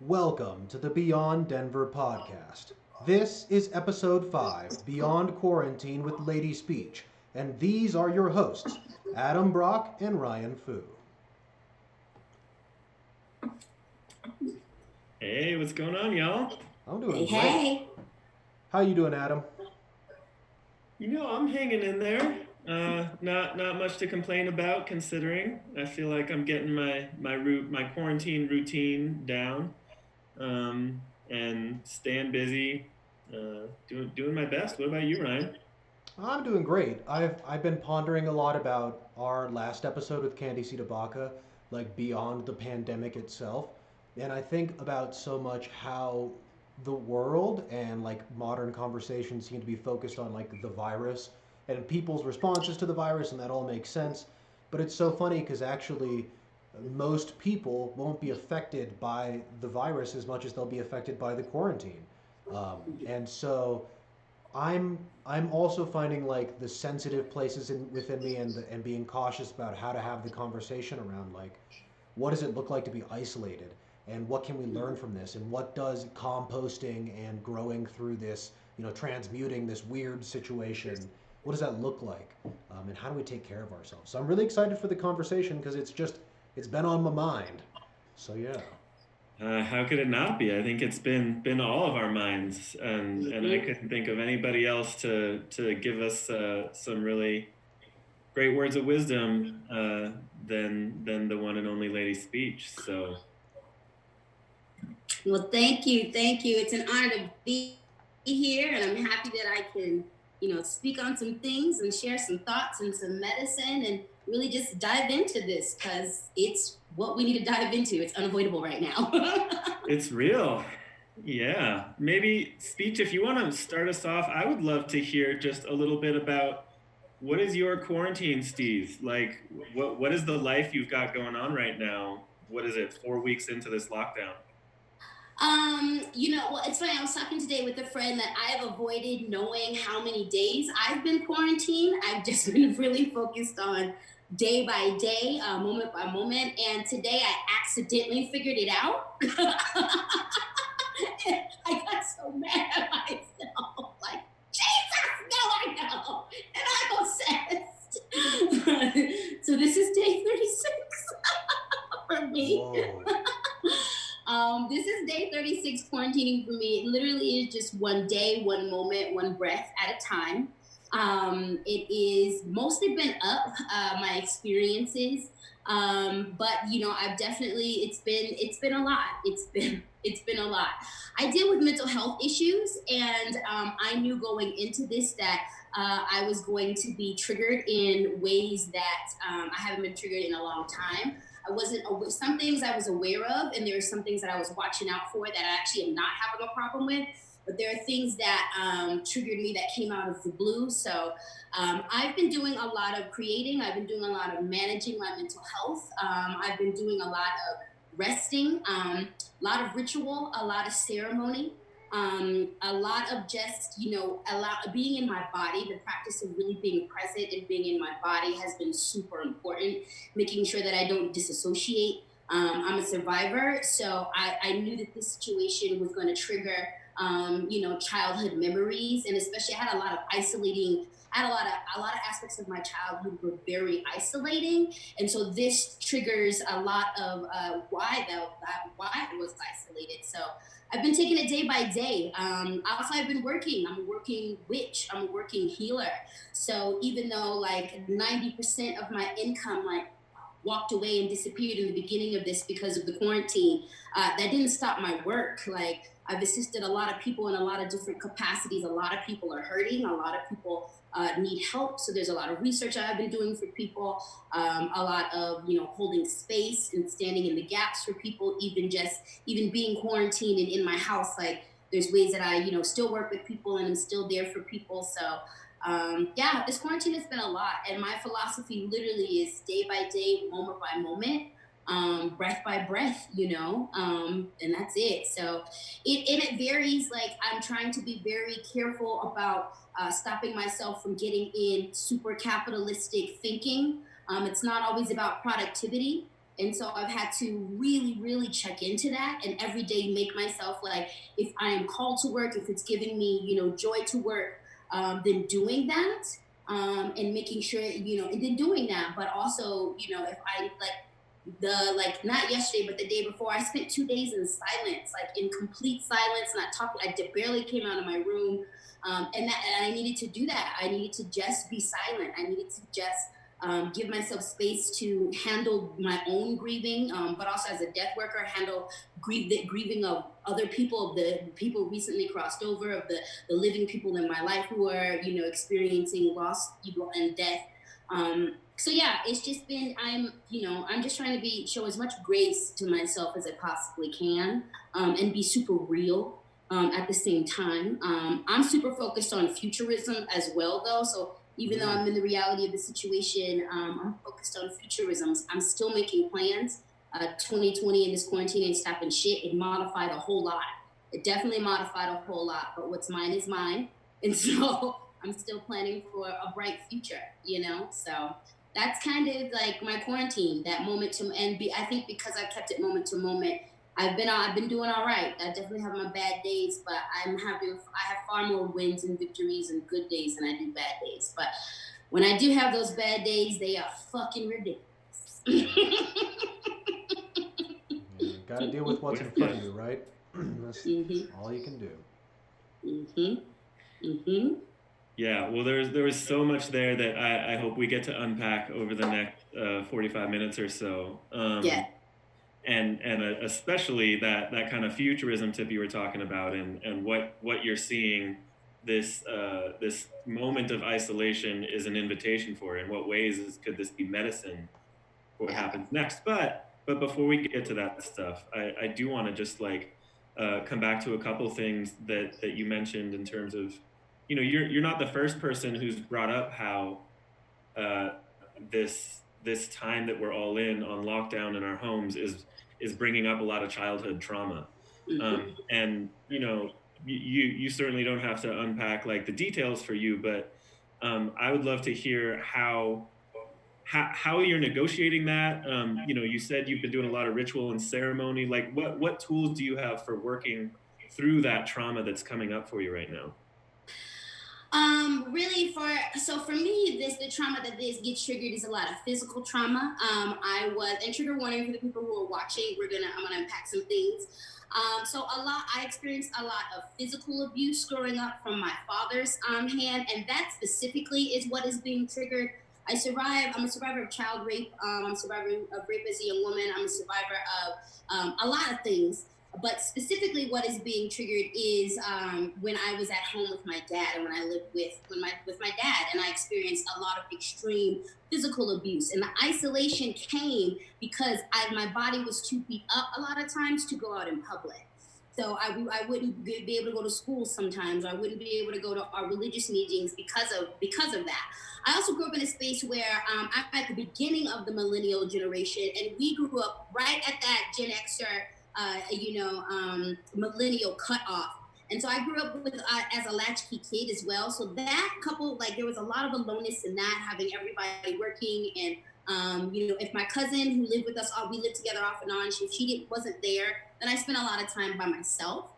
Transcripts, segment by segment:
Welcome to the Beyond Denver podcast. This is episode 5, Beyond Quarantine with LadySpeech, and these are your hosts, Adam Brock and Ryan Fu. Hey, what's going on, y'all? I'm Hey, doing great. hey. How you doing, Adam? I'm hanging in there. Not much to complain about considering. I feel like I'm getting my quarantine routine down, and staying busy. Doing my best. What about you, Ryan? I'm doing great. I've been pondering a lot about our last episode with Candy Tabaka, like beyond the pandemic itself, and I think about so much how the world and like modern conversations seem to be focused on like the virus and people's responses to the virus, and that all makes sense. But it's so funny because actually, most people won't be affected by the virus as much as they'll be affected by the quarantine. And so I'm also finding like the sensitive places within me and being cautious about how to have the conversation around like what does it look like to be isolated and what can we learn from this and what does composting and growing through this, transmuting this weird situation, what does that look like, and how do we take care of ourselves? So I'm really excited for the conversation because it's been on my mind. So yeah. How could it not be? I think it's been all of our minds, and I hmm couldn't think of anybody else to give us some really great words of wisdom than the one and only Lady Speech. So Well, thank you. Thank you. It's an honor to be here, and I'm happy that I can, speak on some things and share some thoughts and some medicine and really just dive into this because it's what we need to dive into. It's unavoidable right now. it's real. Yeah. Maybe, Speech, if you want to start us off, I would love to hear just a little bit about what is your quarantine, Steve? Like, what is the life you've got going on right now? What is it, 4 weeks into this lockdown? Well, it's funny. I was talking today with a friend that I have avoided knowing how many days I've been quarantined. I've just been really focused on day by day, moment by moment. And today I accidentally figured it out. I got so mad at myself. Like, Jesus, no, I know. And I'm obsessed. So this is day 36 for me. Whoa. This is day 36 quarantining for me. It literally is just one day, one moment, one breath at a time. It is mostly been up, my experiences. But I've definitely it's been a lot. It's been a lot. I deal with mental health issues, and I knew going into this that I was going to be triggered in ways that I haven't been triggered in a long time. I wasn't some things I was aware of, and there are some things that I was watching out for that I actually am not having a problem with. But there are things that triggered me that came out of the blue. So I've been doing a lot of creating. I've been doing a lot of managing my mental health. I've been doing a lot of resting, a lot of ritual, a lot of ceremony, a lot of just a lot of being in my body. The practice of really being present and being in my body has been super important, making sure that I don't disassociate. I'm a survivor, so I knew that this situation was going to trigger childhood memories, and especially I had a lot of isolating. I had a lot of aspects of my childhood were very isolating, and so this triggers a lot of why I was isolated. So I've been taking it day by day. Also, I've been working. I'm a working witch. I'm a working healer. So even though like 90% of my income like walked away and disappeared in the beginning of this because of the quarantine, that didn't stop my work. Like I've assisted a lot of people in a lot of different capacities. A lot of people are hurting. A lot of people need help. So there's a lot of research I've been doing for people. A lot of holding space and standing in the gaps for people. Even being quarantined and in my house, like there's ways that I still work with people and I'm still there for people. So yeah, this quarantine has been a lot. And my philosophy literally is day by day, moment by moment, breath by breath, and that's it. So it varies. Like I'm trying to be very careful about stopping myself from getting in super capitalistic thinking. It's not always about productivity. And so I've had to really, really check into that and every day make myself like, if I am called to work, if it's giving me, joy to work, then doing that, and making sure, and then doing that. But also, if I like not yesterday, but the day before, I spent 2 days in silence, like in complete silence, not talking. I barely came out of my room, and I needed to do that. I needed to just be silent. I needed to just give myself space to handle my own grieving, but also as a death worker, handle the grieving of other people, of the people recently crossed over, of the living people in my life who are, experiencing loss, evil, and death. So yeah, it's just been I'm just trying to show as much grace to myself as I possibly can, and be super real. At the same time, I'm super focused on futurism as well, though. So even though Mm. I'm in the reality of the situation, I'm focused on futurisms. I'm still making plans. 2020 in this quarantine ain't stopping shit. It modified a whole lot. It definitely modified a whole lot. But what's mine is mine, and so I'm still planning for a bright future. So that's kind of like my quarantine, that moment to and be. I think because I kept it moment to moment, I've been doing all right. I definitely have my bad days, but I have far more wins and victories and good days than I do bad days. But when I do have those bad days, they are fucking ridiculous. You got to deal with what's in front of you, right? That's Mhm. all you can do. Mhm. Mhm. Yeah, well, there was so much there that I hope we get to unpack over the next 45 minutes or so. Yeah. And especially that kind of futurism tip you were talking about, and what you're seeing, this moment of isolation is an invitation for. In what ways could this be medicine for what Yeah. happens next? But before we get to that stuff, I do want to just come back to a couple things that you mentioned in terms of, you're not the first person who's brought up how uh, this time that we're all in on lockdown in our homes is bringing up a lot of childhood trauma. Mhm. And you certainly don't have to unpack like the details for you, but I would love to hear how you're negotiating that. You said you've been doing a lot of ritual and ceremony. Like, what tools do you have for working through that trauma that's coming up for you right now? Really for me, the trauma that this gets triggered is a lot of physical trauma. I was and trigger warning for the people who are watching. I'm gonna unpack some things. So I experienced a lot of physical abuse growing up from my father's hand, and that specifically is what is being triggered. I'm a survivor of child rape. I'm a survivor of rape as a young woman. I'm a survivor of a lot of things, but specifically what is being triggered is when I was at home with my dad, and when I lived with my dad, and I experienced a lot of extreme physical abuse, and the isolation came because my body was too beat up a lot of times to go out in public. So I wouldn't be able to go to school sometimes, or I wouldn't be able to go to our religious meetings because of that. I also grew up in a space where I'm at the beginning of the millennial generation, and we grew up right at that Gen Xer millennial cutoff. And so I grew up with as a latchkey kid as well. So that couple, like there was a lot of aloneness in that, having everybody working, and if my cousin who lived with us, we lived together off and on. If wasn't there, then I spent a lot of time by myself.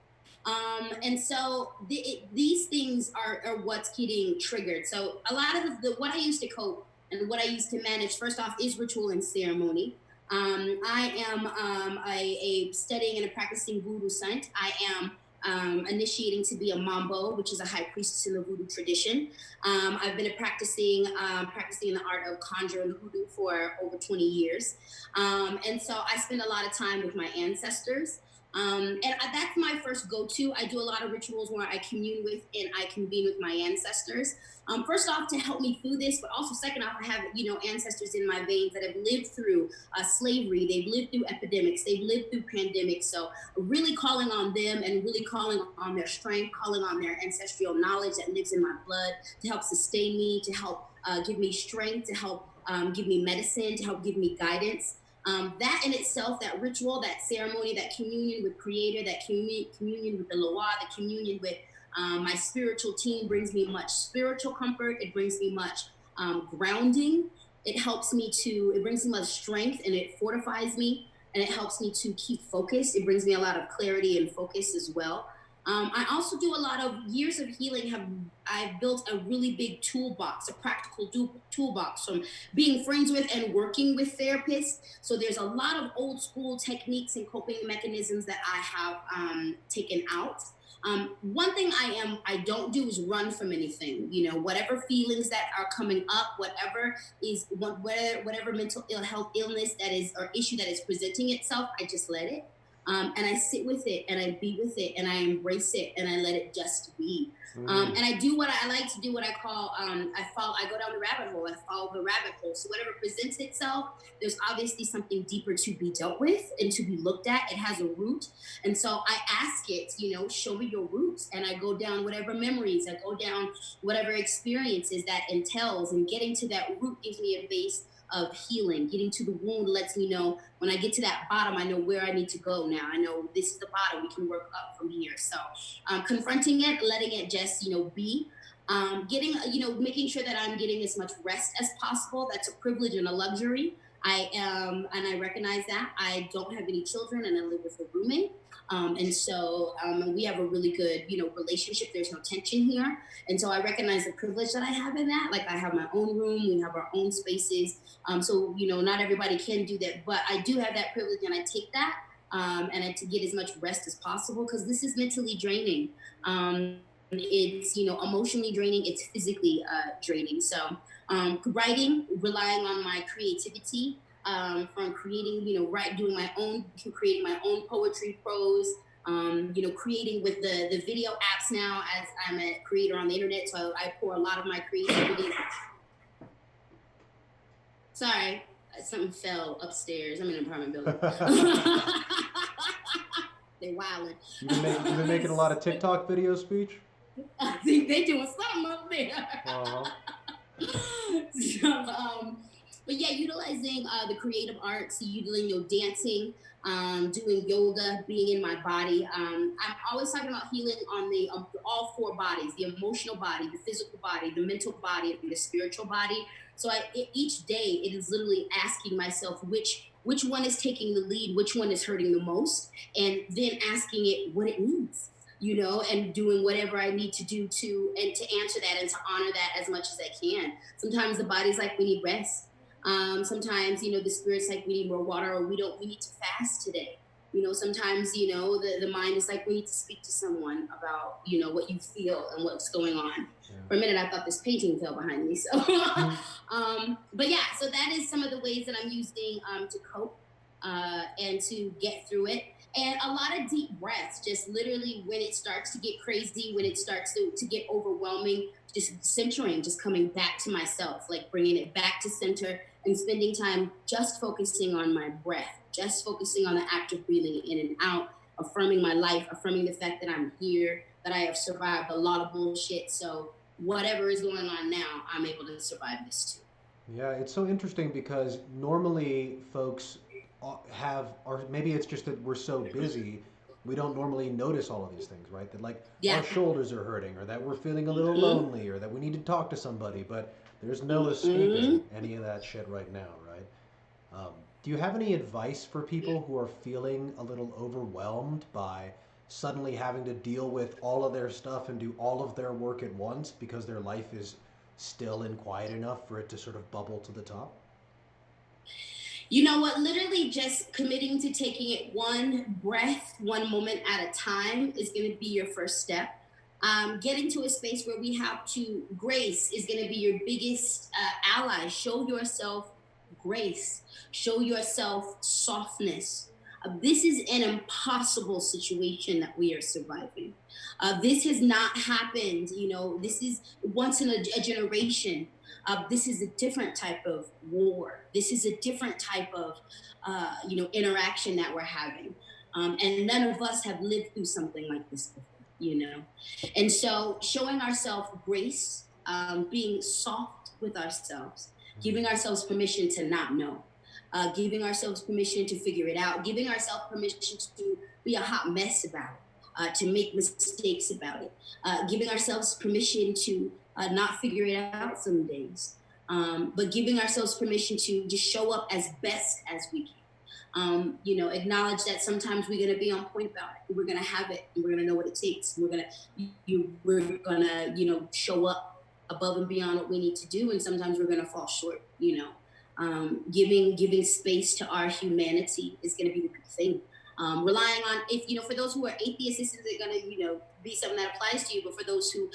And so these things are what's getting triggered. So a lot of what I used to cope and what I used to manage, first off, is ritual and ceremony. I am a studying and a practicing voodoo saint. I am initiating to be a mambo, which is a high priestess in the voodoo tradition. I've been practicing the art of conjuring voodoo for over 20 years. And so I spend a lot of time with my ancestors. And that's my first go-to. I do a lot of rituals where I commune with and I convene with my ancestors. First off, to help me through this, but also second off, I have ancestors in my veins that have lived through slavery. They've lived through epidemics. They've lived through pandemics. So really calling on them and really calling on their strength, calling on their ancestral knowledge that lives in my blood to help sustain me, to help give me strength, to help give me medicine, to help give me guidance. That in itself, that ritual, that ceremony, that communion with Creator, that communion with the Loa, the communion with my spiritual team brings me much spiritual comfort. It brings me much grounding. It helps me to, it brings me much strength and it fortifies me and it helps me to keep focused. It brings me a lot of clarity and focus as well. I also do a lot of years of healing. Have I've built a really big toolbox, a practical toolbox from being friends with and working with therapists. So there's a lot of old school techniques and coping mechanisms that I have taken out. One thing I don't do is run from anything. You know, whatever feelings that are coming up, whatever is whatever mental ill health illness that is or issue that is presenting itself, I just let it. And I sit with it and I be with it and I embrace it and I let it just be. And I do what I like to do, what I call I go down the rabbit hole, I follow the rabbit hole. So whatever presents itself, there's obviously something deeper to be dealt with and to be looked at. It has a root. And so I ask it, you know, show me your roots. And I go down whatever memories, I go down whatever experiences that entails. And getting to that root gives me a base of healing. Getting to the wound lets me know when I get to that bottom, I know where I need to go now. I know this is the bottom. We can work up from here. So confronting it, letting it just, you know, be. Getting, you know, making sure that I'm getting as much rest as possible. That's a privilege and a luxury. I am, and I recognize that. I don't have any children and I live with a roommate. And we have a really good, you know, relationship. There's no tension here. And so I recognize the privilege that I have in that. Like I have my own room, we have our own spaces. So, you know, not everybody can do that, but I do have that privilege and I take that and I to get as much rest as possible because this is mentally draining. It's, you know, emotionally draining, it's physically draining. So writing, relying on my creativity, from creating, you know, doing my own, creating my own poetry, prose, you know, creating with the video apps now as I'm a creator on the internet. So I pour a lot of my creativity. Sorry, something fell upstairs. I'm in an apartment building. They're wilding. You've been making a lot of TikTok videos, Speech? I think they doing something up there. So, but yeah, utilizing the creative arts, utilizing, you know, dancing, doing yoga, being in my body. I'm always talking about healing on the all four bodies: the emotional body, the physical body, the mental body, and the spiritual body. So each day, it is literally asking myself which one is taking the lead, which one is hurting the most, and then asking it what it needs, you know, and doing whatever I need to do to answer that and to honor that as much as I can. Sometimes the body's like, we need rest. Sometimes, you know, the spirit's like, we need more water, or we need to fast today. You know, sometimes, you know, the mind is like, we need to speak to someone about, you know, what you feel and what's going on. Yeah. For a minute, I thought this painting fell behind me. So, but yeah, so that is some of the ways that I'm using to cope and to get through it. And a lot of deep breaths, just literally when it starts to get crazy, when it starts to get overwhelming, just centering, just coming back to myself, like bringing it back to center and spending time just focusing on my breath, just focusing on the act of breathing in and out, affirming my life, affirming the fact that I'm here, that I have survived a lot of bullshit. So whatever is going on now, I'm able to survive this too. Yeah, it's so interesting because normally folks or maybe it's just that we're so busy, we don't normally notice all of these things, right? That like Yeah. our shoulders are hurting, or that we're feeling a little lonely, or that we need to talk to somebody, but there's no escaping any of that shit right now, right? Do you have any advice for people who are feeling a little overwhelmed by suddenly having to deal with all of their stuff and do all of their work at once because their life is still in quiet enough for it to sort of bubble to the top? You know what? Literally just committing to taking it one breath, one moment at a time is going to be your first step. Getting to a space where we have to, grace is going to be your biggest ally. Show yourself grace, show yourself softness. This is an impossible situation that we are surviving. This has not happened, you know, this is once in a generation. This is a different type of war. This is a different type of, you know, interaction that we're having. And none of us have lived through something like this before, you know? And so showing ourselves grace, being soft with ourselves, giving ourselves permission to not know, giving ourselves permission to figure it out, giving ourselves permission to be a hot mess about it. To make mistakes about it, giving ourselves permission to not figure it out some days, but giving ourselves permission to just show up as best as we can. Acknowledge that sometimes we're going to be on point about it. We're going to have it. And we're going to know what it takes. We're going to show up above and beyond what we need to do. And sometimes we're going to fall short. Giving space to our humanity is going to be the big thing. Relying on, if for those who are atheists, this isn't going to be something that applies to you. But for those who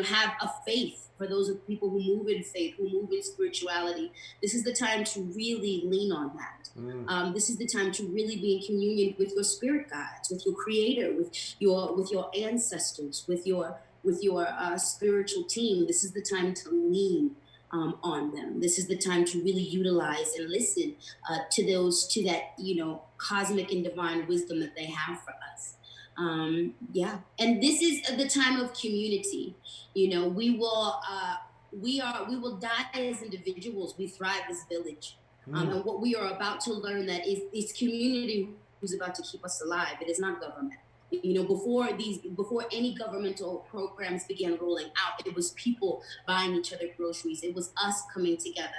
have a faith, for those people who move in faith, who move in spirituality, this is the time to really lean on that. This is the time to really be in communion with your spirit guides, with your creator, with your ancestors, with your spiritual team. This is the time to lean on them. This is the time to really utilize and listen to that cosmic and divine wisdom that they have for us. And this is the time of community. We will die as individuals. We thrive as village. And what we are about to learn that is community who's about to keep us alive. It is not government. Before any governmental programs began rolling out, it was people buying each other groceries. It was us coming together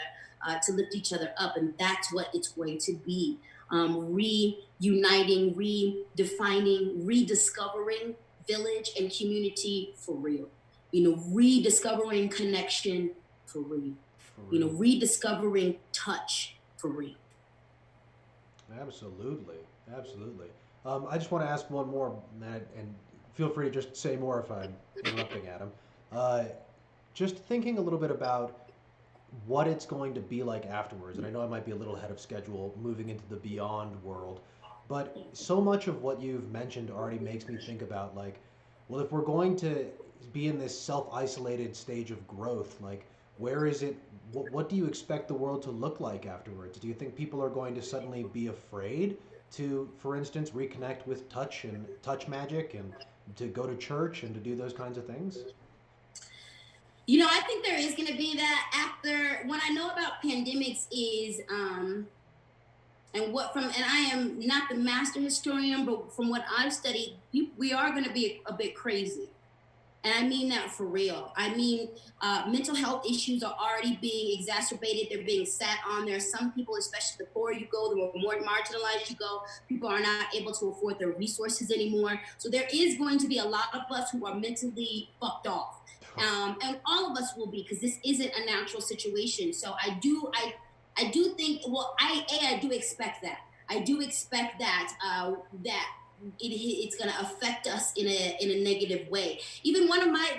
to lift each other up, and that's what it's going to be. Reuniting, redefining, rediscovering village and community for real. Rediscovering connection for real. Rediscovering touch for real. Absolutely. I just want to ask one more, Matt, and feel free to just say more if I'm interrupting, Adam. Just thinking a little bit about what it's going to be like afterwards, and I know I might be a little ahead of schedule moving into the beyond world, but so much of what you've mentioned already makes me think about, like, well, if we're going to be in this self-isolated stage of growth, like, where is it, what do you expect the world to look like afterwards? Do you think people are going to suddenly be afraid to, for instance, reconnect with touch and touch magic and to go to church and to do those kinds of things? I think there is going to be that after. What I know about pandemics is, and I am not the master historian, but from what I've studied, we are going to be a bit crazy. And I mean that for real. I mean, mental health issues are already being exacerbated. They're being sat on. There are some people, especially the poorer you go, the more marginalized you go, people are not able to afford their resources anymore. So there is going to be a lot of us who are mentally fucked off. And all of us will be, because this isn't a natural situation. So I do think, well, I do expect that. I do expect that it's going to affect us in a negative way. Even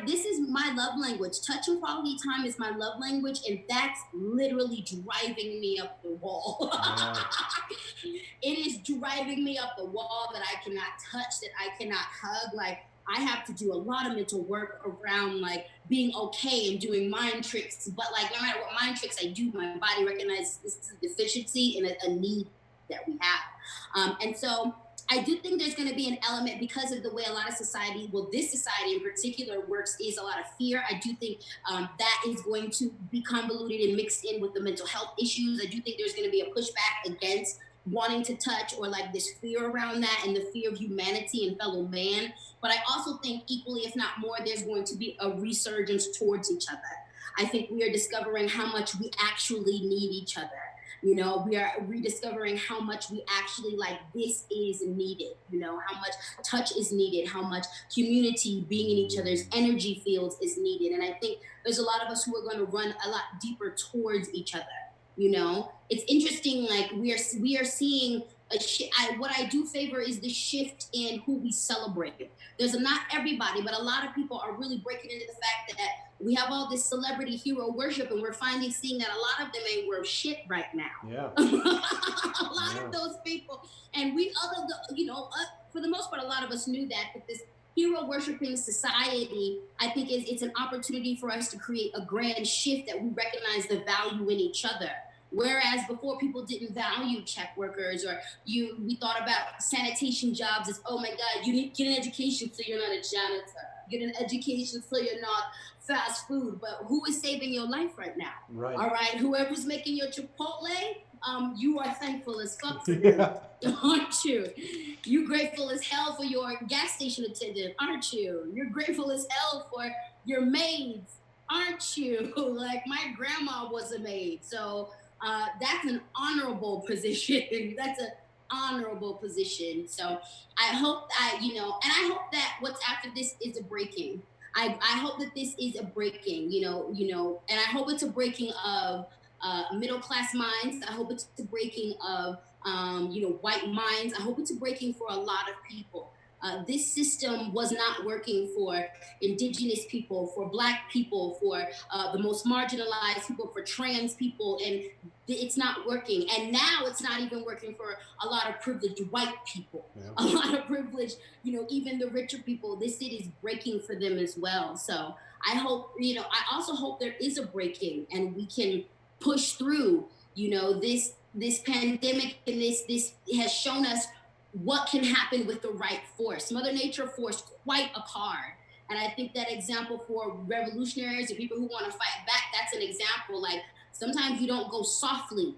this is my love language. Touch and quality time is my love language, and that's literally driving me up the wall. Yeah. It is driving me up the wall that I cannot touch, that I cannot hug. Like, I have to do a lot of mental work around, like, being okay and doing mind tricks. But, like, no matter what mind tricks I do, my body recognizes this is a deficiency and a need that we have. And so I do think there's going to be an element, because of the way a lot of society, well, this society in particular works, is a lot of fear. I do think that is going to be convoluted and mixed in with the mental health issues. I do think there's going to be a pushback against wanting to touch, or like this fear around that, and the fear of humanity and fellow man. But I also think equally, if not more, there's going to be a resurgence towards each other. I think we are discovering how much we actually need each other. We are rediscovering how much we actually, like, this is needed, how much touch is needed, how much community, being in each other's energy fields is needed. And I think there's a lot of us who are going to run a lot deeper towards each other. It's interesting, like, we are seeing what I do favor is the shift in who we celebrate. There's not everybody, but a lot of people are really breaking into the fact that we have all this celebrity hero worship, and we're finally seeing that a lot of them ain't worth shit right now. Yeah. A lot of those people, and for the most part, a lot of us knew that, but this hero worshiping society, I think it's an opportunity for us to create a grand shift that we recognize the value in each other. Whereas before, people didn't value check workers, or we thought about sanitation jobs as, oh my God, you need to get an education so you're not a janitor. Get an education so you're not fast food. But who is saving your life right now? Right. All right. Whoever's making your Chipotle, you are thankful as fuck for them, aren't you? You grateful as hell for your gas station attendant, aren't you? You're grateful as hell for your maids, aren't you? Like my grandma was a maid. So that's an honorable position. That's an honorable position. So I hope that, and I hope that what's after this is a breaking. I hope that this is a breaking, and I hope it's a breaking of middle class minds. I hope it's a breaking of white minds. I hope it's a breaking for a lot of people. This system was not working for indigenous people, for black people, for the most marginalized people, for trans people, and it's not working. And now it's not even working for a lot of privileged white people, Yeah. a lot of privileged, even the richer people. This city is breaking for them as well. So I hope, I also hope there is a breaking and we can push through. This pandemic and this has shown us what can happen with the right force. Mother Nature forced quite a card. And I think that example for revolutionaries and people who want to fight back, that's an example. Like sometimes you don't go softly.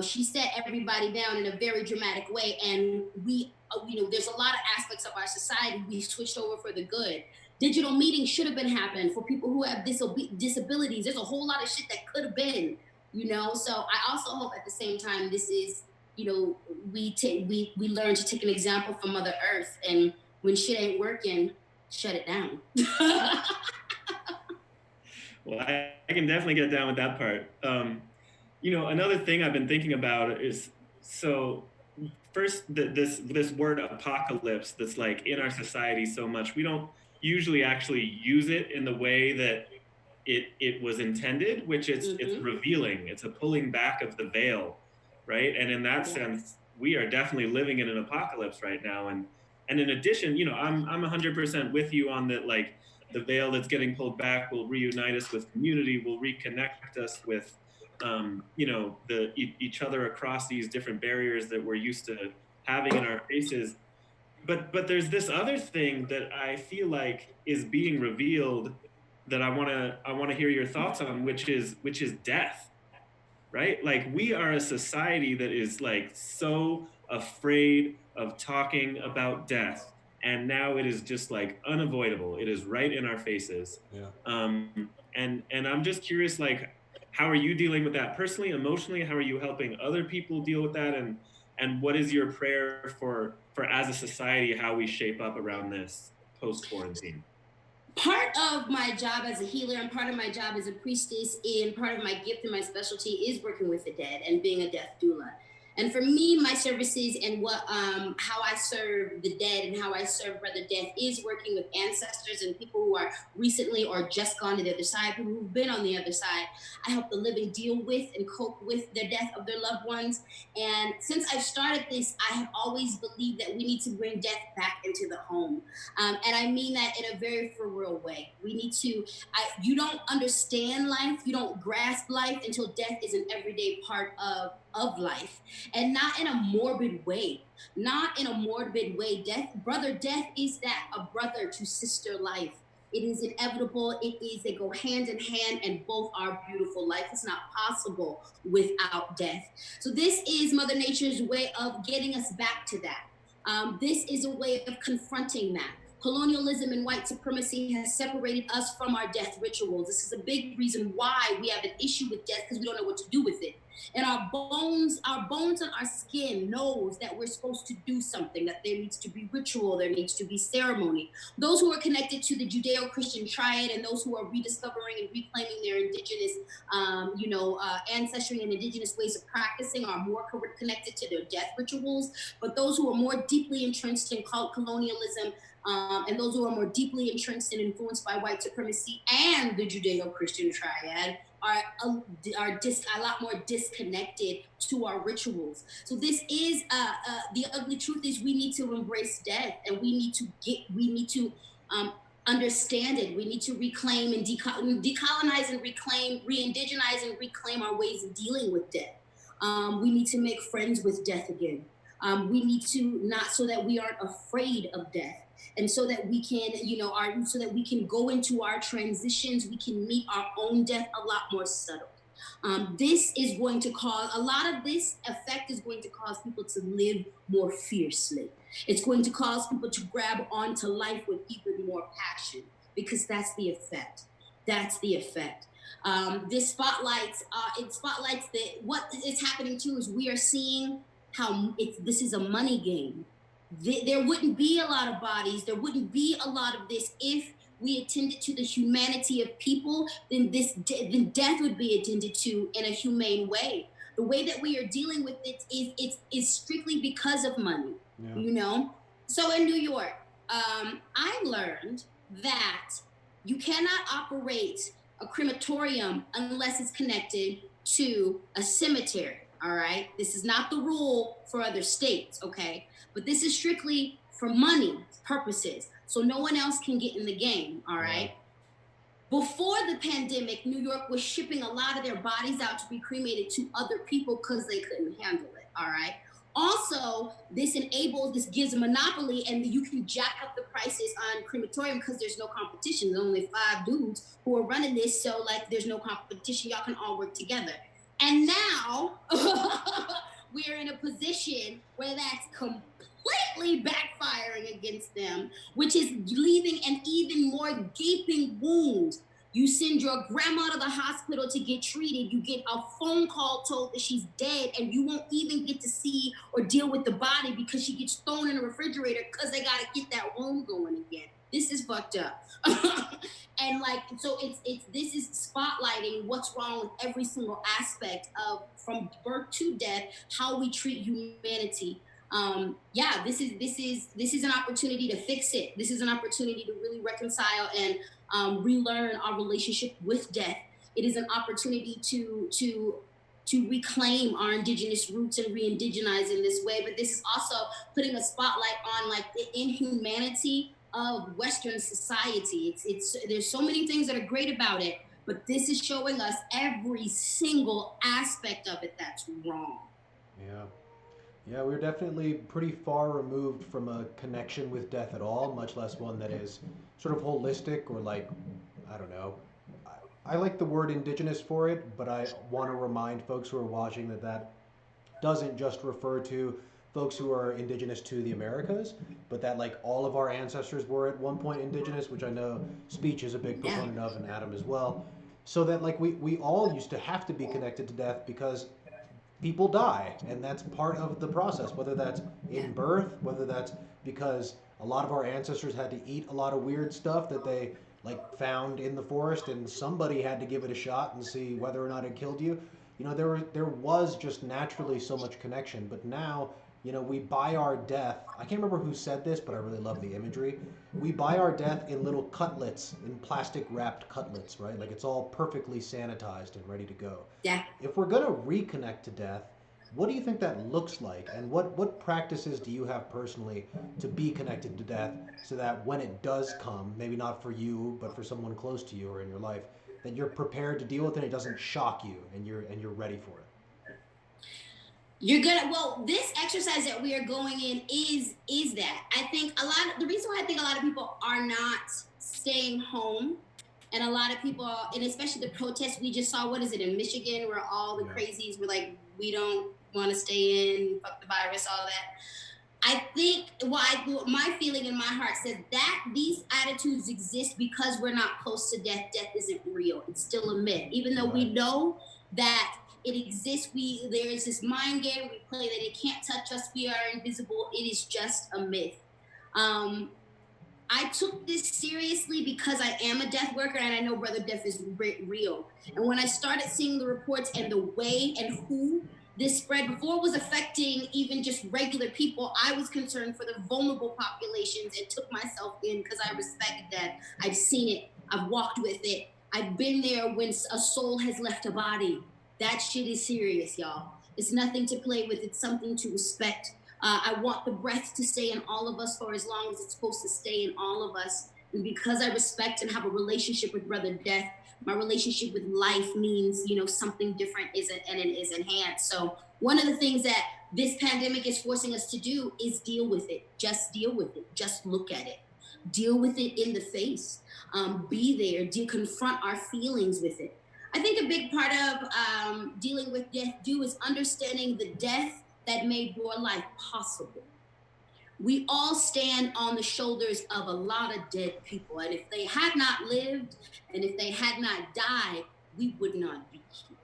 She set everybody down in a very dramatic way. And there's a lot of aspects of our society we switched over for the good. Digital meetings should have been happening for people who have disabilities. There's a whole lot of shit that could have been, So I also hope at the same time this is, we learn to take an example from Mother Earth, and when shit ain't working, shut it down. Well, I can definitely get down with that part. Another thing I've been thinking about is, so first, this word apocalypse that's like in our society so much, we don't usually actually use it in the way that it was intended, which it's revealing. It's a pulling back of the veil, right? And in that sense, we are definitely living in an apocalypse right now. And in addition, I'm 100% with you on that. Like the veil that's getting pulled back will reunite us with community, will reconnect us with each other across these different barriers that we're used to having in our faces. But there's this other thing that I feel like is being revealed that I want to hear your thoughts on, which is death, right? Like we are a society that is like so afraid of talking about death, and now it is just like unavoidable. It is right in our faces. Yeah. And I'm just curious, like, how are you dealing with that personally, emotionally? How are you helping other people deal with that? And what is your prayer for as a society, how we shape up around this post quarantine? Part of my job as a healer and part of my job as a priestess and part of my gift and my specialty is working with the dead and being a death doula. And for me, my services and how I serve the dead and how I serve Brother Death is working with ancestors and people who are recently or just gone to the other side, people who've been on the other side. I help the living deal with and cope with the death of their loved ones. And since I've started this, I have always believed that we need to bring death back into the home. And I mean that in a very for real way. We need to, you don't understand life, you don't grasp life until death is an everyday part of life, and not in a morbid way. Not in a morbid way. Brother death is that a brother to sister life. It is inevitable. They go hand in hand, and both are beautiful. Life is not possible without death. So this is Mother Nature's way of getting us back to that. This is a way of confronting that. Colonialism and white supremacy has separated us from our death rituals. This is a big reason why we have an issue with death, because we don't know what to do with it. And our bones and our skin knows that we're supposed to do something, that there needs to be ritual, there needs to be ceremony. Those who are connected to the Judeo-Christian triad and those who are rediscovering and reclaiming their indigenous, ancestry and indigenous ways of practicing are more connected to their death rituals. But those who are more deeply entrenched in colonialism, and those who are more deeply entrenched and influenced by white supremacy and the Judeo-Christian triad are a lot more disconnected to our rituals. So this is the ugly truth is we need to embrace death, and we need to understand it. We need to reclaim and decolonize and reclaim, re-indigenize and reclaim our ways of dealing with death. We need to make friends with death again. We need to not so that we aren't afraid of death. And so that we can, so that we can go into our transitions, we can meet our own death a lot more subtle. This is going to cause a lot of this effect is going to cause people to live more fiercely. It's going to cause people to grab onto life with even more passion, because that's the effect. That's the effect. This spotlights it spotlights that what is happening too is we are seeing how this is a money game. There wouldn't be a lot of bodies. There wouldn't be a lot of this if we attended to the humanity of people. Then death would be attended to in a humane way. The way that we are dealing with it is strictly because of money. Yeah. You know. So in New York, I learned that you cannot operate a crematorium unless it's connected to a cemetery. All right. This is not the rule for other states. Okay. But this is strictly for money purposes. So no one else can get in the game. All right. Yeah. Before the pandemic, New York was shipping a lot of their bodies out to be cremated to other people because they couldn't handle it. All right. Also, this gives a monopoly, and you can jack up the prices on crematorium because there's no competition. There's only 5 dudes who are running this, so like there's no competition. Y'all can all work together. And now we're in a position where that's completely backfiring against them, which is leaving an even more gaping wound. You send your grandma to the hospital to get treated. You get a phone call told that she's dead, and you won't even get to see or deal with the body because she gets thrown in the refrigerator because they got to get that wound going again. This is fucked up. And like, so this is spotlighting what's wrong with every single aspect of from birth to death, how we treat humanity. Yeah, this is an opportunity to fix it. This is an opportunity to really reconcile and relearn our relationship with death. It is an opportunity to reclaim our indigenous roots and re-indigenize in this way. But this is also putting a spotlight on like the inhumanity of Western society. It's there's so many things that are great about it, but this is showing us every single aspect of it that's wrong. Yeah. Yeah, we're definitely pretty far removed from a connection with death at all, much less one that is sort of holistic or like, I don't know. I like the word indigenous for it, but I want to remind folks who are watching that that doesn't just refer to folks who are indigenous to the Americas, but that like all of our ancestors were at one point indigenous, which I know Speech is a big Yeah. proponent of, and Adam as well. So that like we all used to have to be connected to death because people die, and that's part of the process, whether that's Yeah. in birth, whether that's because a lot of our ancestors had to eat a lot of weird stuff that they like found in the forest, and somebody had to give it a shot and see whether or not it killed you. There was just naturally so much connection, but now we buy our death. I can't remember who said this, but I really love the imagery. We buy our death in little cutlets, in plastic wrapped cutlets, right? Like it's all perfectly sanitized and ready to go. Yeah. If we're going to reconnect to death, what do you think that looks like? And what practices do you have personally to be connected to death so that when it does come, maybe not for you, but for someone close to you or in your life, that you're prepared to deal with it, and it doesn't shock you, and you're ready for it? You're gonna well, this exercise that we are going in is that. I think the reason why I think a lot of people are not staying home, and a lot of people, and especially the protests we just saw, what is it in Michigan, where all the Yeah. crazies were like, we don't want to stay in, fuck the virus, all that. I think my feeling in my heart says that these attitudes exist because we're not close to death. Death isn't real. It's still a myth. Even though we Right. know that it exists, there is this mind game we play that it can't touch us. We are invisible. It is just a myth. Um, I took this seriously because I am a death worker and I know Brother Death is real. And when I started seeing the reports and the way and who this spread before was affecting even just regular people, I was concerned for the vulnerable populations and took myself in because I respect that. I've seen it. I've walked with it. I've been there when a soul has left a body. That shit is serious, y'all. It's nothing to play with. It's something to respect. I want the breath to stay in all of us for as long as it's supposed to stay in all of us. And because I respect and have a relationship with Brother Death, my relationship with life means, something different and it is enhanced. So one of the things that this pandemic is forcing us to do is deal with it. Just deal with it. Just look at it. Deal with it in the face. Be there. Confront our feelings with it. I think a big part of dealing with death is understanding the death that made your life possible. we all stand on the shoulders of a lot of dead people. And if they had not lived and if they had not died, we would not be here.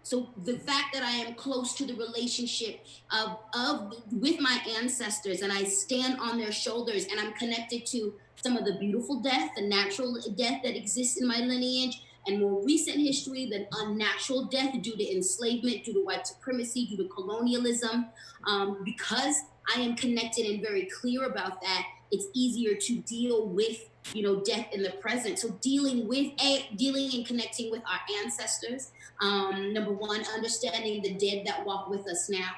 So the fact that I am close to the relationship of with my ancestors and I stand on their shoulders and I'm connected to some of the beautiful death, the natural death that exists in my lineage, and more recent history, the unnatural death due to enslavement, due to white supremacy, due to colonialism. Because I am connected and very clear about that, it's easier to deal with death in the present. So dealing and connecting with our ancestors, number one, understanding the dead that walk with us now,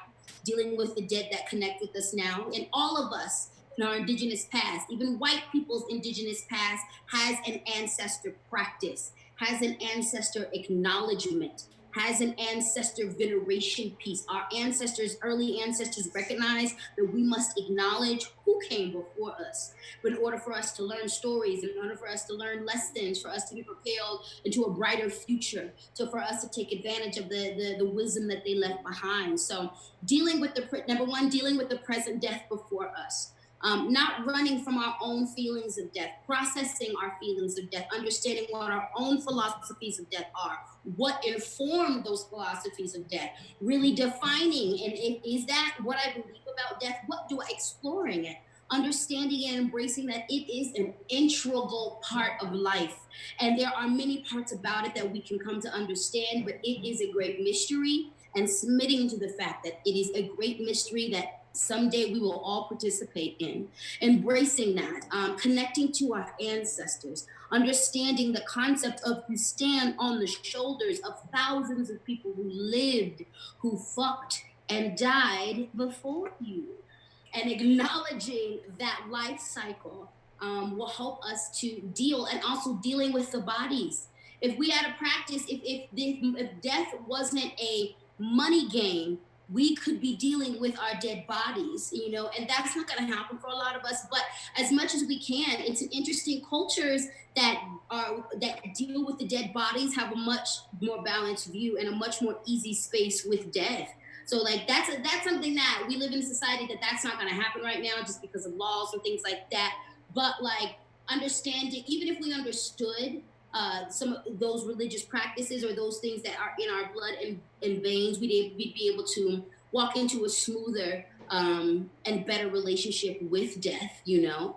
dealing with the dead that connect with us now, and all of us in our indigenous past, even white people's indigenous past, has an ancestor practice, has an ancestor acknowledgement, has an ancestor veneration piece. Our ancestors, early ancestors, recognize that we must acknowledge who came before us. But in order for us to learn stories, in order for us to learn lessons, for us to be propelled into a brighter future, so for us to take advantage of the wisdom that they left behind. So dealing with the number one, dealing with the present death before us. Not running from our own feelings of death, processing our feelings of death, understanding what our own philosophies of death are, what informed those philosophies of death, really defining, and is that what I believe about death? What do I exploring it? Understanding and embracing that it is an integral part of life. And there are many parts about it that we can come to understand, but it is a great mystery. And submitting to the fact that it is a great mystery that someday we will all participate in, embracing that, connecting to our ancestors, understanding the concept of you stand on the shoulders of thousands of people who lived, who fucked and died before you, and acknowledging that life cycle will help us to deal, and also dealing with the bodies. If we had a practice, if death wasn't a money game, we could be dealing with our dead bodies, and that's not going to happen for a lot of us. But as much as we can, it's an interesting cultures that deal with the dead bodies have a much more balanced view and a much more easy space with death. So like that's something that we live in a society that's not going to happen right now just because of laws and things like that. But like understanding, even if we understood some of those religious practices or those things that are in our blood and veins, we'd be able to walk into a smoother and better relationship with death, Yeah,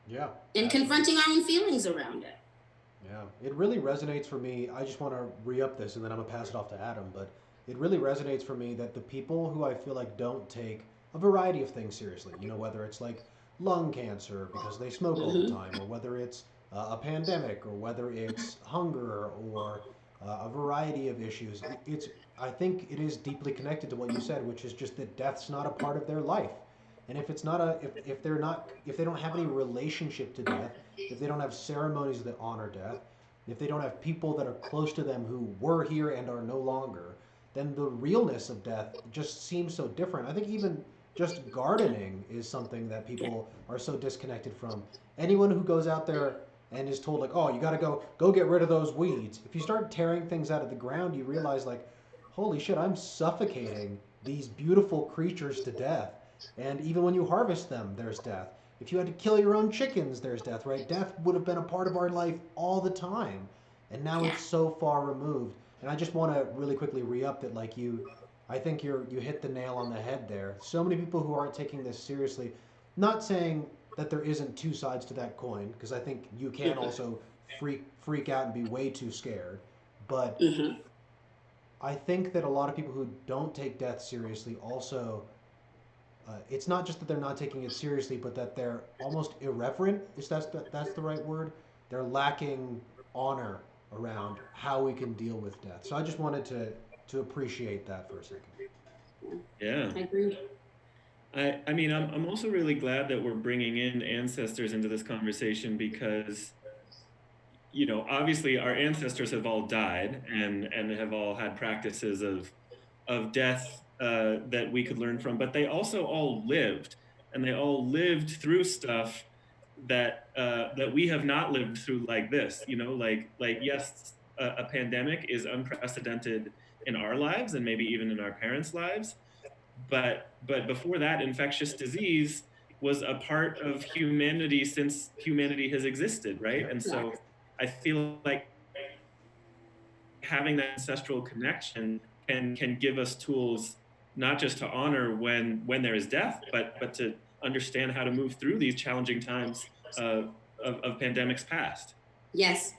and absolutely. confronting our own feelings around it. Yeah, it really resonates for me. I just want to re up this and then I'm going to pass it off to Adam. But it really resonates for me that the people who I feel like don't take a variety of things seriously, whether it's like lung cancer because they smoke all the Mm-hmm. time, or whether it's a pandemic, or whether it's hunger, or a variety of issues, I think it is deeply connected to what you said, which is just that death's not a part of their life. And if it's not if they're not, if they don't have any relationship to death, if they don't have ceremonies that honor death, if they don't have people that are close to them who were here and are no longer, then the realness of death just seems so different. I think even just gardening is something that Yeah. people are so disconnected from. Anyone who goes out there and is told like, "Oh, you got to go get rid of those weeds." If you start tearing things out of the ground, you realize like, "Holy shit, I'm suffocating these beautiful creatures to death." And even when you harvest them, there's death. If you had to kill your own chickens, there's death, right? Death would have been a part of our life all the time. And now Yeah. it's so far removed. And I just want to really quickly re-up that like I think you hit the nail on the head there. So many people who aren't taking this seriously, not saying that there isn't two sides to that coin, because I think you can also freak out and be way too scared. But Mm-hmm. I think that a lot of people who don't take death seriously also it's not just that they're not taking it seriously, but that they're almost irreverent. Is that's the right word? They're lacking honor around how we can deal with death. So I just wanted to appreciate that for a second. Yeah. Yeah. I agree. I mean, I'm also really glad that we're bringing in ancestors into this conversation because, obviously our ancestors have all died and have all had practices of death that we could learn from, but they also all lived, and they all lived through stuff that we have not lived through like this. Like yes, a pandemic is unprecedented in our lives and maybe even in our parents' lives, but before that, infectious disease was a part of humanity since humanity has existed, right? Yep. And so I feel like having that ancestral connection can give us tools not just to honor when there is death, but to understand how to move through these challenging times of pandemics past. Yes,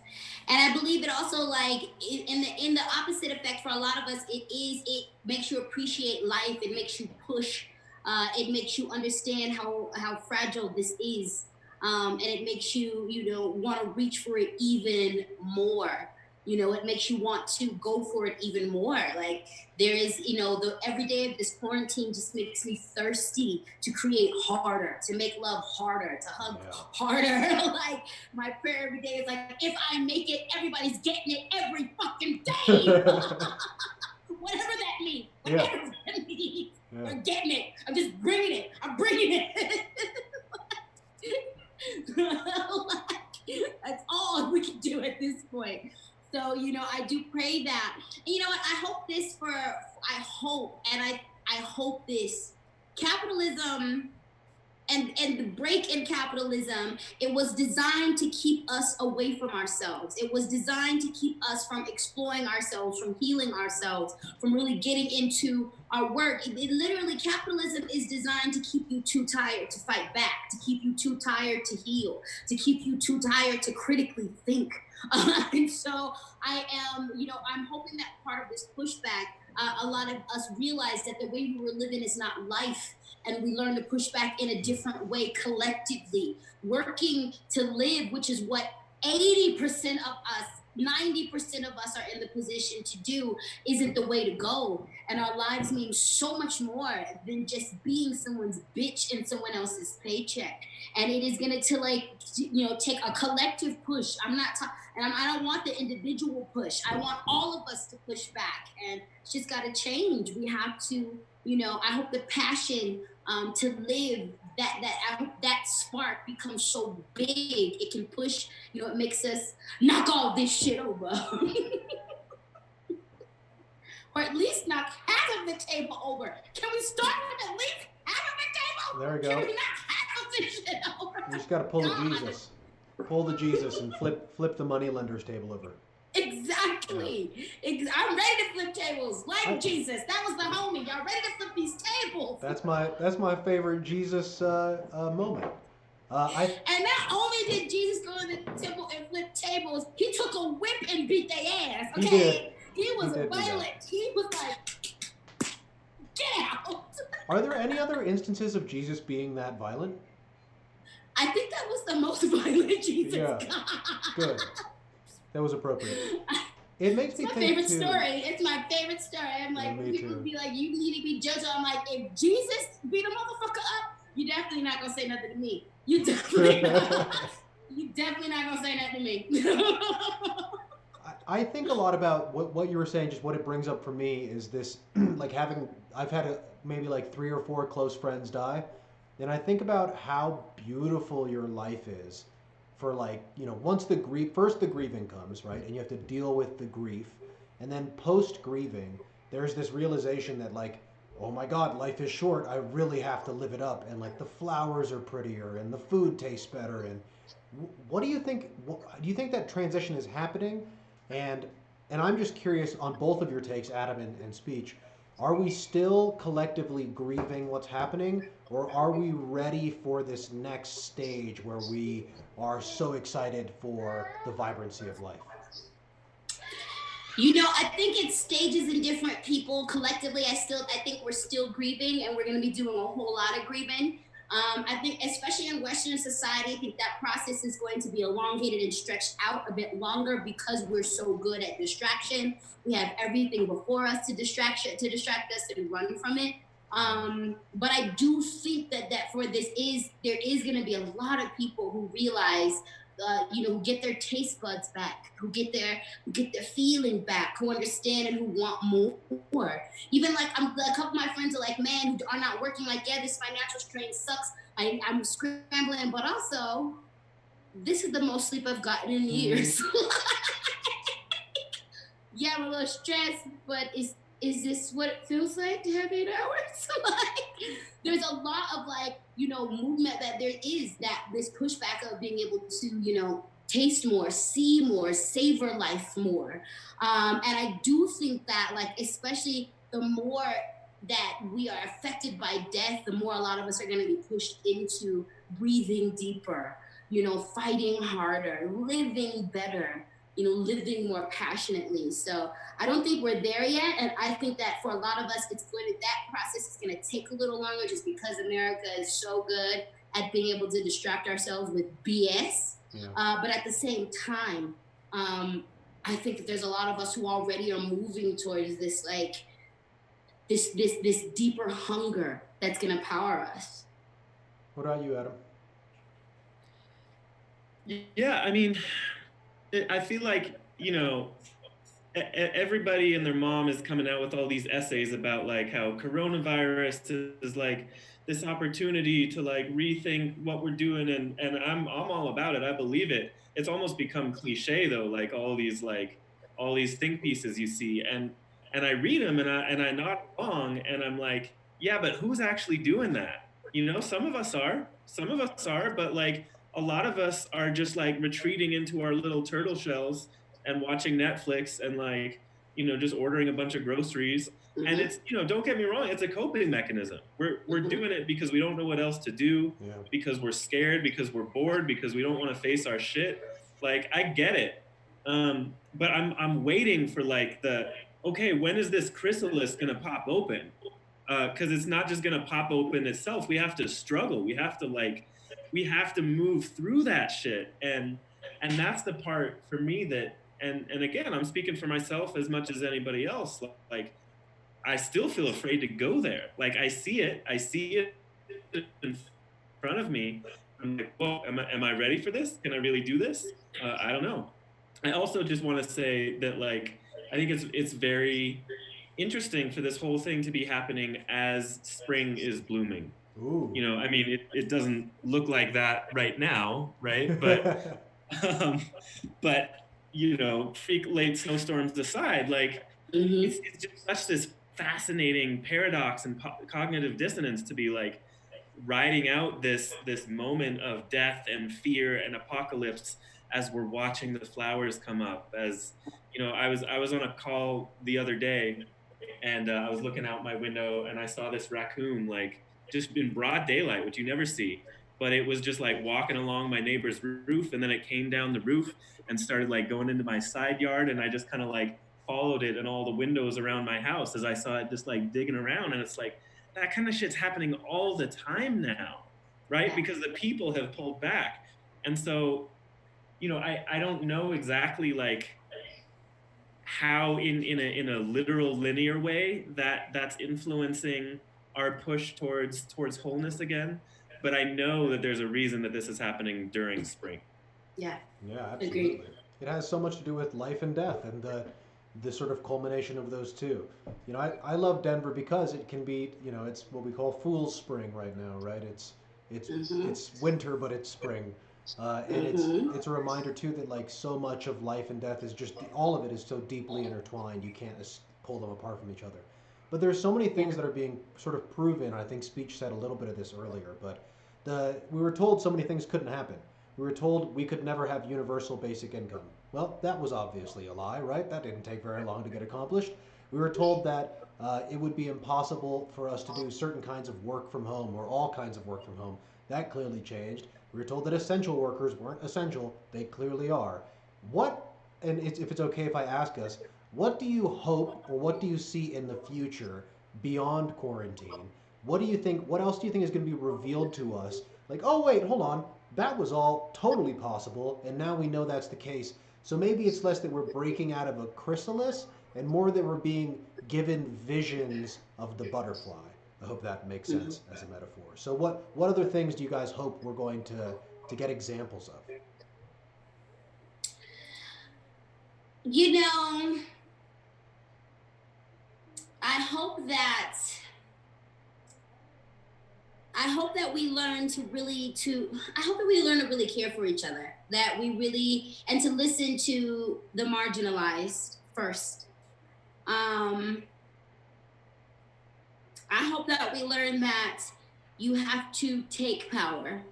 and I believe it also like in the opposite effect for a lot of us. It makes you appreciate life. It makes you push. It makes you understand how fragile this is, and it makes you want to reach for it even more. It makes you want to go for it even more. Like there is, the every day of this quarantine just makes me thirsty to create harder, to make love harder, to hug harder. Like my prayer every day is like, if I make it, everybody's getting it every fucking day. Whatever that means. Whatever that means. Yeah. I'm getting it. I'm just bringing it. I'm bringing it. Like, that's all we can do at this point. So, I do pray that. And you know what? I hope this capitalism and the break in capitalism, it was designed to keep us away from ourselves. It was designed to keep us from exploring ourselves, from healing ourselves, from really getting into our work. It literally, capitalism is designed to keep you too tired to fight back, to keep you too tired to heal, to keep you too tired to critically think. And so I'm hoping that part of this pushback, a lot of us realize that the way we were living is not life, and we learn to push back in a different way collectively, working to live, which is what 80% of us, 90% of us are in the position to do, isn't the way to go. And our lives mean so much more than just being someone's bitch and someone else's paycheck. And it is going to take a collective push. I don't want the individual push. I want all of us to push back, and it's just got to change. We have to, I hope the passion to live, that spark becomes so big, it can push, it makes us knock all this shit over. Or at least knock half of the table over. Can we start with at least half of the table? There we go. Can we knock half of this shit over? You just got to pull the Jesus. Pull the Jesus and flip the moneylenders table over. Exactly. Yeah. I'm ready to flip tables like Jesus. That was the homie. Y'all ready to flip these tables? That's my favorite Jesus moment. And not only did Jesus go to the temple and flip tables, he took a whip and beat their ass. Okay, he was violent. He was like, get out. Are there any other instances of Jesus being that violent? I think that was the most violent Jesus got. Good. That was appropriate. It makes me think It's my favorite story. I'm like, people be like, you need to be judged. I'm like, if Jesus beat a motherfucker up, you're definitely not gonna say nothing to me. You definitely not gonna say nothing to me. I think a lot about what you were saying. Just what it brings up for me is this, like I've had maybe like 3 or 4 close friends die, and I think about how beautiful your life is. For once the grieving comes, right, and you have to deal with the grief, and then post grieving, there's this realization that oh my God, life is short. I really have to live it up, and the flowers are prettier, and the food tastes better. And what do you think? Do you think that transition is happening? And I'm just curious on both of your takes, Adam and Speech. Are we still collectively grieving what's happening, or are we ready for this next stage where we are so excited for the vibrancy of life? I think it's stages in different people. Collectively, I think we're still grieving, and we're going to be doing a whole lot of grieving. I think, especially in Western society, I think that process is going to be elongated and stretched out a bit longer because we're so good at distraction. We have everything before us to distract us and run from it. But I do think that there is going to be a lot of people who realize, who get their taste buds back, who get their feeling back, who understand and who want more. Even a couple of my friends are like, man, who are not working, like, yeah, this financial strain sucks. I'm scrambling, but also this is the most sleep I've gotten in years. Yeah, I'm a little stressed, but is this what it feels like to have 8 hours? Like, there's a lot of like, movement that there is, that this pushback of being able to, taste more, see more, savor life more. And I do think that, like, especially the more that we are affected by death, the more a lot of us are going to be pushed into breathing deeper, fighting harder, living better, living more passionately. So I don't think we're there yet. And I think that for a lot of us, that process is going to take a little longer, just because America is so good at being able to distract ourselves with BS. Yeah. But at the same time, I think that there's a lot of us who already are moving towards this, like, this deeper hunger that's going to power us. What about you, Adam? Yeah, I mean, I feel like, everybody and their mom is coming out with all these essays about like how coronavirus is like this opportunity to like rethink what we're doing, and I'm all about it. I believe it. It's almost become cliche though, like all these think pieces you see, and I read them, and I nod along, and I'm like, yeah, but who's actually doing that? Some of us are, but like a lot of us are just like retreating into our little turtle shells and watching Netflix and like, just ordering a bunch of groceries. Mm-hmm. And it's, don't get me wrong, it's a coping mechanism. We're doing it because we don't know what else to do, Yeah. because we're scared, because we're bored, because we don't want to face our shit. Like, I get it. But I'm waiting for like okay, when is this chrysalis gonna pop open? Because it's not just gonna pop open itself. We have to struggle. We have to move through that shit. And that's the part for me that, and again, I'm speaking for myself as much as anybody else. Like, I still feel afraid to go there. Like, I see it in front of me. I'm like, well, am I ready for this? Can I really do this? I don't know. I also just want to say that, like, I think it's very interesting for this whole thing to be happening as spring is blooming. Ooh. I mean, it doesn't look like that right now, right? Um, but freak late snowstorms aside, like, Mm-hmm. it's just such this fascinating paradox and cognitive dissonance to be like riding out this moment of death and fear and apocalypse as we're watching the flowers come up. As I was on a call the other day, and I was looking out my window, and I saw this raccoon, like, just in broad daylight, which you never see. But it was just like walking along my neighbor's roof, and then it came down the roof and started like going into my side yard, and I just kind of like followed it in all the windows around my house as I saw it just like digging around. And it's like, that kind of shit's happening all the time now, right? Because the people have pulled back. And so, I don't know exactly like how in a literal linear way that's influencing our push towards wholeness again, but I know that there's a reason that this is happening during spring. Yeah. Yeah, absolutely. Agreed. It has so much to do with life and death and the sort of culmination of those two. I love Denver because it can be, it's what we call fool's spring right now, right? It's Mm-hmm. it's winter, but it's spring. And Mm-hmm. it's a reminder too that like so much of life and death is just all of it is so deeply intertwined. You can't just pull them apart from each other. But there's so many Yeah. things that are being sort of proven. I think Speech said a little bit of this earlier, but we were told so many things couldn't happen. We were told we could never have universal basic income. Well, that was obviously a lie, right? That didn't take very long to get accomplished. We were told that it would be impossible for us to do certain kinds of work from home or all kinds of work from home. That clearly changed. We were told that essential workers weren't essential. They clearly are. What, and if it's okay if I ask us, what do you hope or what do you see in the future beyond quarantine? What else do you think is going to be revealed to us? Like, oh, wait, hold on. That was all totally possible, and now we know that's the case. So maybe it's less that we're breaking out of a chrysalis and more that we're being given visions of the butterfly. I hope that makes Mm-hmm. sense as a metaphor. So what other things do you guys hope we're going to get examples of? You know, I hope that I hope that we learn to really to I hope that we learn to really care for each other. That we really and to listen to the marginalized first. Um I hope that we learn that you have to take power.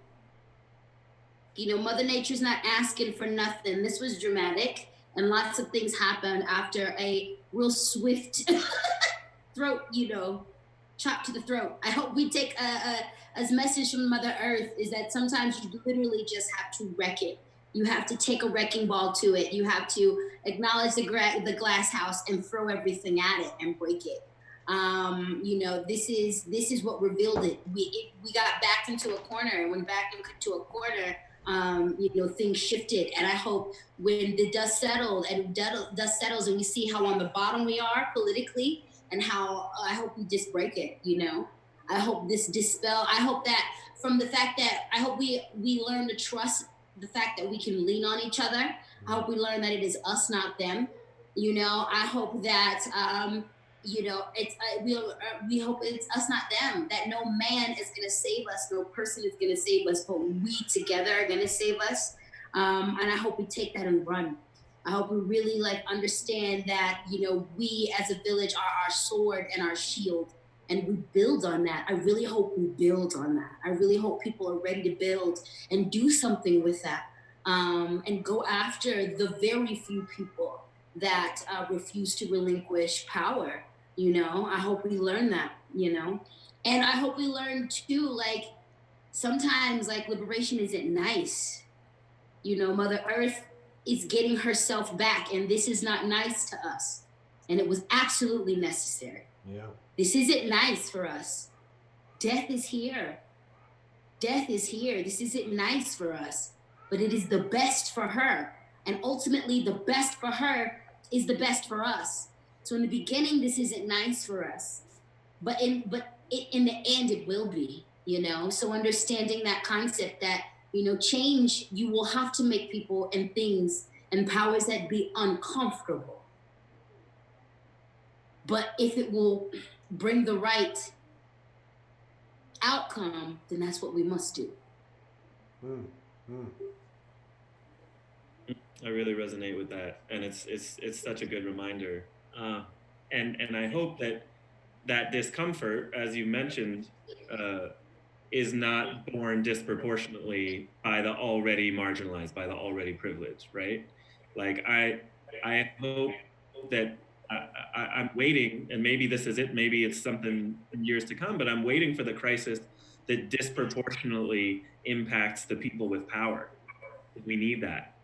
You know, Mother Nature's not asking for nothing. This was dramatic, and lots of things happened after a real swift throat, chop to the throat. I hope we take a message from Mother Earth is that sometimes you literally just have to wreck it. You have to take a wrecking ball to it. You have to acknowledge the glass house and throw everything at it and break it. This is what revealed it. We got backed into a corner, and when backed into a corner, things shifted. And I hope when the dust settled and dust settles, and we see how on the bottom we are politically, and how I hope we just break it. I hope this dispel. I hope that from the fact that I hope we learn to trust the fact that we can lean on each other. I hope we learn that it is us, not them. I hope that it's we hope it's us, not them. That no man is going to save us, no person is going to save us, but we together are going to save us. And I hope we take that and run. I hope we really understand that we as a village are our sword and our shield, and we build on that. I really hope we build on that. I really hope people are ready to build and do something with that, and go after the very few people that refuse to relinquish power. I hope we learn that. And I hope we learn too. Sometimes liberation isn't nice. Mother Earth is getting herself back, and this is not nice to us. And it was absolutely necessary. Yeah. This isn't nice for us. Death is here. Death is here. This isn't nice for us, but it is the best for her. And ultimately, the best for her is the best for us. So in the beginning, this isn't nice for us, but in the end, it will be. So understanding that concept that change, you will have to make people and things and powers that be uncomfortable. But if it will bring the right outcome, then that's what we must do. I really resonate with that, and it's such a good reminder. And I hope that discomfort, as you mentioned, is not born disproportionately by the already marginalized, by the already privileged, right? I hope that I'm waiting, and maybe this is it, maybe it's something in years to come, but I'm waiting for the crisis that disproportionately impacts the people with power. We need that.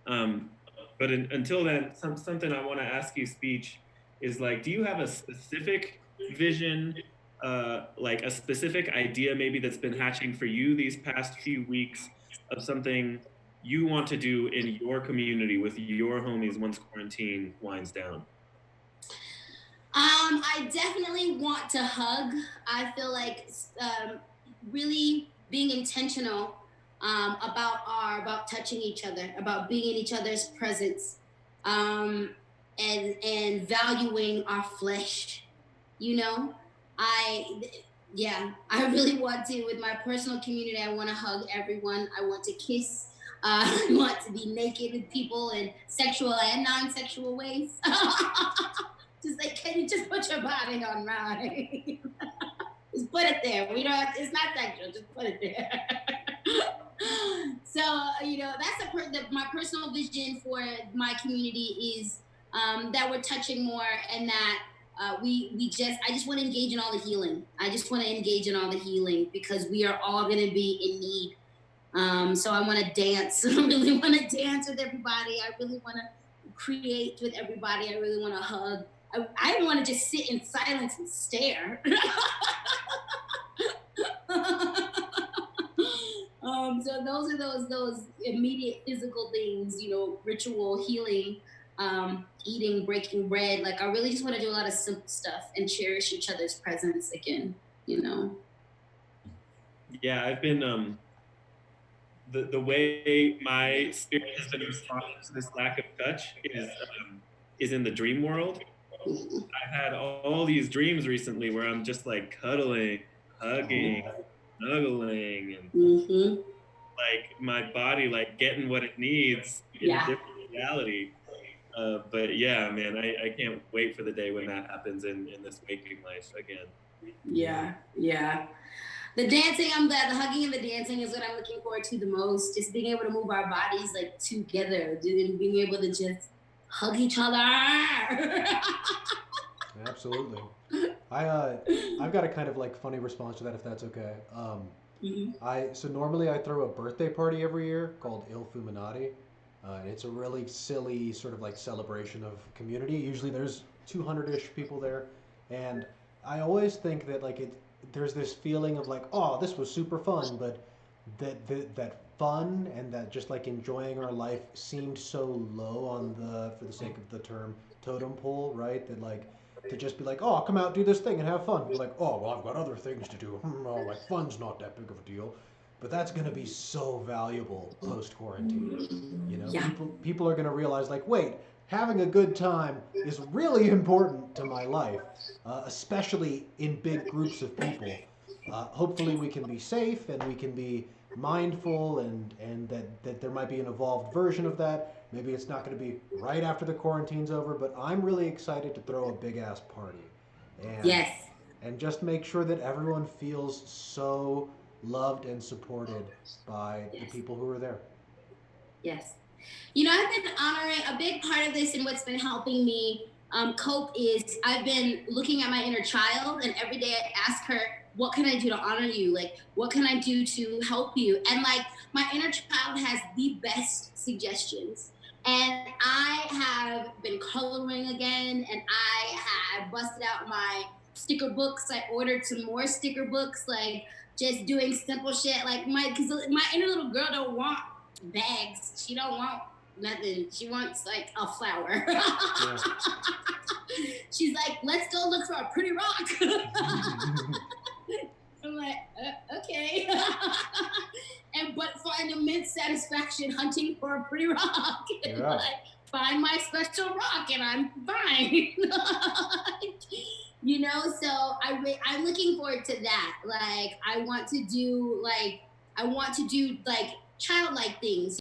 But until then, something I want to ask you, Speech, is do you have a specific vision, a specific idea maybe that's been hatching for you these past few weeks of something you want to do in your community with your homies once quarantine winds down? I definitely want to hug. I feel like really being intentional about touching each other, about being in each other's presence, and valuing our flesh. I I really want to, with my personal community. I want to hug everyone. I want to kiss. I want to be naked with people in sexual and non-sexual ways. Just can you just put your body on mine? Just put it there. We don't have it's not sexual, just put it there. So, that's my personal vision for my community is that we're touching more, and that I just want to engage in all the healing. I just want to engage in all the healing because we are all going to be in need. So I want to dance. I really want to dance with everybody. I really want to create with everybody. I really want to hug. I want to just sit in silence and stare. So those are those immediate physical things, ritual healing, eating, breaking bread. I really just want to do a lot of simple stuff and cherish each other's presence again. Yeah, I've been the way my spirit has been responding to this lack of touch is in the dream world. I've had all these dreams recently where I'm just cuddling, hugging, snuggling, and my body getting what it needs in a different reality. But yeah, man, I can't wait for the day when that happens in this waking life again. Yeah, yeah. The dancing, the hugging and the dancing is what I'm looking forward to the most. Just being able to move our bodies like together, and being able to just hug each other. Absolutely. I I've got a kind of like funny response to that if that's okay. Mhm. I so normally I throw a birthday party every year called Il Fuminati, and it's a really silly sort of like celebration of community. Usually there's 200-ish people there, and I always think that like there's this feeling of like, oh, this was super fun, but that fun and that just like enjoying our life seemed so low on the, for the sake of the term, totem pole, right? That like to just be like, oh, come out, do this thing and have fun. We're like, oh, well, I've got other things to do. Oh, like fun's not that big of a deal, but that's going to be so valuable post quarantine. You know, Yeah. people are going to realize like, wait, having a good time is really important to my life, especially in big groups of people. Hopefully, we can be safe and we can be mindful, and that there might be an evolved version of that. Maybe it's not going to be right after the quarantine's over, but I'm really excited to throw a big ass party, and Yes. just make sure that everyone feels so loved and supported by the Yes. people who are there. Yes. I've been honoring a big part of this, and what's been helping me cope is I've been looking at my inner child, and every day I ask her, what can I do to honor you? Like, what can I do to help you? And like, my inner child has the best suggestions. And I have been coloring again, and I have busted out my sticker books. I ordered some more sticker books, like just doing simple shit. Like because my inner little girl don't want bags. She don't want nothing. She wants like a flower. Yeah. She's like, let's go look for a pretty rock. I'm like, okay. And but find immense satisfaction hunting for a pretty rock. And Yeah. like find my special rock and I'm fine. So I'm looking forward to that. Like I want to do like childlike things.